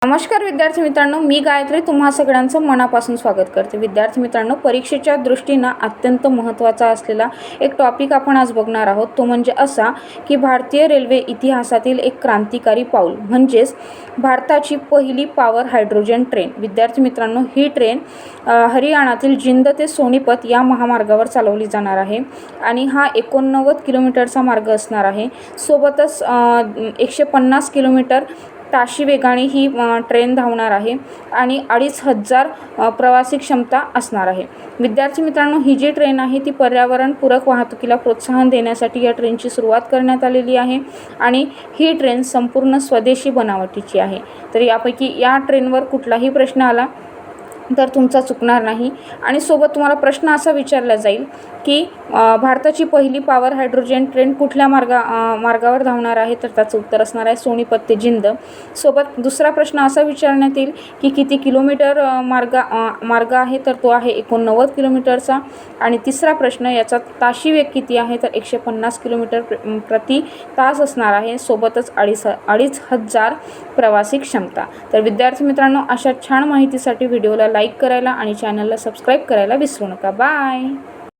नमस्कार विद्यार्थी मित्रांनो, मी गायत्री तुम्हा सगळ्यांचं मनापासून स्वागत करते। विद्यार्थी मित्रांनो, परीक्षेच्या दृष्टीने अत्यंत महत्त्वाचा असलेला एक टॉपिक आपण आज बघणार आहोत। तो म्हणजे असा की भारतीय रेल्वे इतिहासातील एक क्रांतिकारी पाऊल म्हणजेच भारताची पहिली पॉवर हायड्रोजन ट्रेन। विद्यार्थी मित्रांनो, ही ट्रेन हरियाणातील जिंद ते सोनीपत या महामार्गावर चालवली जाणार आहे आणि हा 89 किलोमीटरचा मार्ग असणार आहे। सोबतच 150 किलोमीटर ताशी वेगाने ही ट्रेन धावणार आहे आणि 2500 प्रवासी क्षमता असणार आहे। विद्यार्थी मित्रांनो, ही जी ट्रेन आहे ती पर्यावरणपूरक वाहतुकीला प्रोत्साहन देण्यासाठी या ट्रेनची सुरुवात करण्यात आलेली आहे आणि ही ट्रेन संपूर्ण स्वदेशी बनावटीची आहे। तर यापैकी या ट्रेनवर कुठलाही प्रश्न आला तर तुमचा चुकणार नाही। आणि सोबत तुम्हाला प्रश्न असा विचारला जाईल की भारताची पहिली पॉवर हायड्रोजन ट्रेन कुठल्या मार्गावर धावणार आहे, तर त्याचं उत्तर असणार आहे सोनीपत ते जिंद। सोबत दुसरा प्रश्न असा विचारण्यात येईल की किती किलोमीटर मार्ग आहे, तर तो आहे 89 किलोमीटरचा। आणि तिसरा प्रश्न, याचा ताशी वेग किती आहे, तर 150 किलोमीटर प्रति तास असणार आहे। सोबतच 2500 प्रवासी क्षमता। तर विद्यार्थी मित्रांनो, अशा छान माहितीसाठी व्हिडिओला लाईक करायला आणि चॅनलला सबस्क्राईब करायला विसरू नका। बाय।